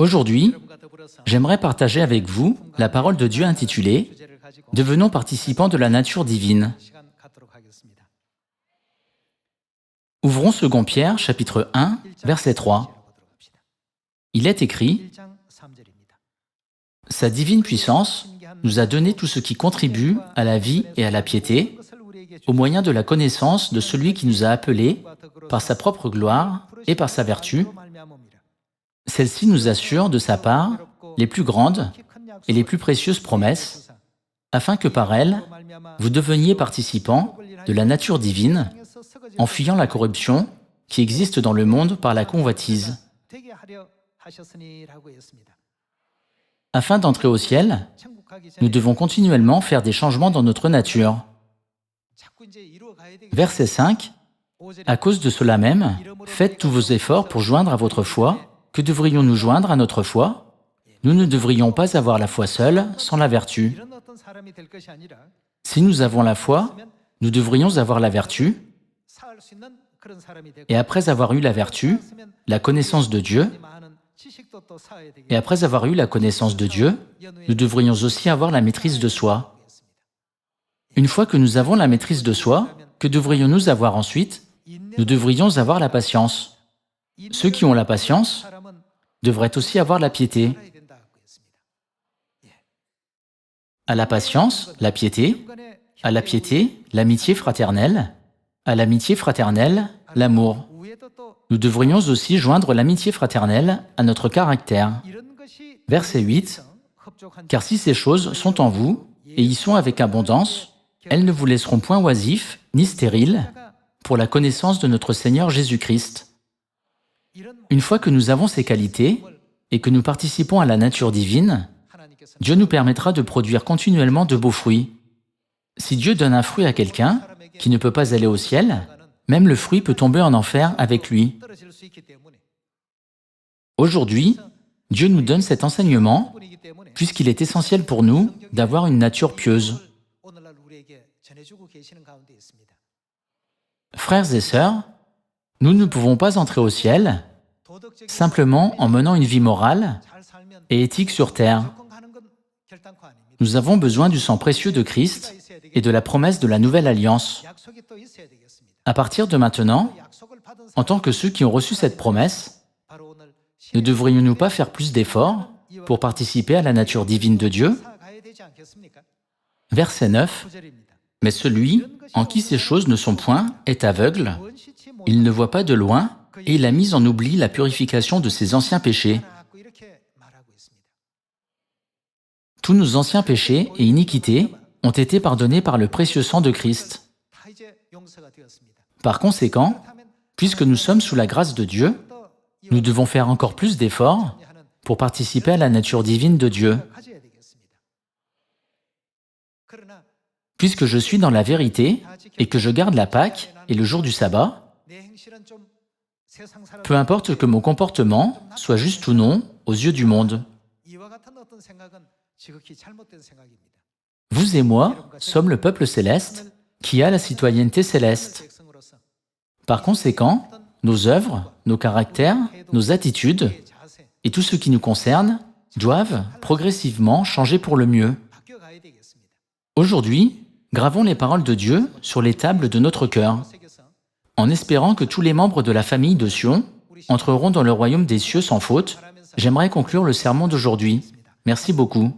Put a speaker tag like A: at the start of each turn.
A: Aujourd'hui, j'aimerais partager avec vous la parole de Dieu intitulée « Devenons participants de la nature divine ». Ouvrons 2 Pierre, chapitre 1, verset 3. Il est écrit « Sa divine puissance nous a donné tout ce qui contribue à la vie et à la piété, au moyen de la connaissance de celui qui nous a appelés par sa propre gloire et par sa vertu. Celle-ci nous assure de sa part les plus grandes et les plus précieuses promesses, afin que par elles, vous deveniez participants de la nature divine, en fuyant la corruption qui existe dans le monde par la convoitise. Afin d'entrer au ciel, nous devons continuellement faire des changements dans notre nature. Verset 5. À cause de cela même, faites tous vos efforts pour joindre à votre foi. Que devrions-nous joindre à notre foi? Nous ne devrions pas avoir la foi seule, sans la vertu. Si nous avons la foi, nous devrions avoir la vertu. Et après avoir eu la vertu, la connaissance de Dieu, et après avoir eu la connaissance de Dieu, nous devrions aussi avoir la maîtrise de soi. Une fois que nous avons la maîtrise de soi, que devrions-nous avoir ensuite? Nous devrions avoir la patience. Ceux qui ont la patience devraient aussi avoir la piété. À la patience, la piété. À la piété, l'amitié fraternelle. À l'amitié fraternelle, l'amour. Nous devrions aussi joindre l'amitié fraternelle à notre caractère. Verset 8. Car si ces choses sont en vous, et y sont avec abondance, elles ne vous laisseront point oisifs, ni stériles, pour la connaissance de notre Seigneur Jésus-Christ. Une fois que nous avons ces qualités, et que nous participons à la nature divine, Dieu nous permettra de produire continuellement de beaux fruits. Si Dieu donne un fruit à quelqu'un qui ne peut pas aller au ciel, même le fruit peut tomber en enfer avec lui. Aujourd'hui, Dieu nous donne cet enseignement, puisqu'il est essentiel pour nous d'avoir une nature pieuse. Frères et sœurs, nous ne pouvons pas entrer au ciel simplement en menant une vie morale et éthique sur terre. Nous avons besoin du sang précieux de Christ et de la promesse de la nouvelle alliance. À partir de maintenant, en tant que ceux qui ont reçu cette promesse, ne devrions-nous pas faire plus d'efforts pour participer à la nature divine de Dieu? Verset 9. Mais celui en qui ces choses ne sont point est aveugle, il ne voit pas de loin, et il a mis en oubli la purification de ses anciens péchés. Tous nos anciens péchés et iniquités ont été pardonnés par le précieux sang de Christ. Par conséquent, puisque nous sommes sous la grâce de Dieu, nous devons faire encore plus d'efforts pour participer à la nature divine de Dieu. Puisque je suis dans la vérité et que je garde la Pâque et le jour du sabbat, peu importe que mon comportement soit juste ou non aux yeux du monde. Vous et moi sommes le peuple céleste qui a la citoyenneté céleste. Par conséquent, nos œuvres, nos caractères, nos attitudes et tout ce qui nous concerne doivent progressivement changer pour le mieux. Aujourd'hui, gravons les paroles de Dieu sur les tables de notre cœur, en espérant que tous les membres de la famille de Sion entreront dans le royaume des cieux sans faute. J'aimerais conclure le sermon d'aujourd'hui. Merci beaucoup.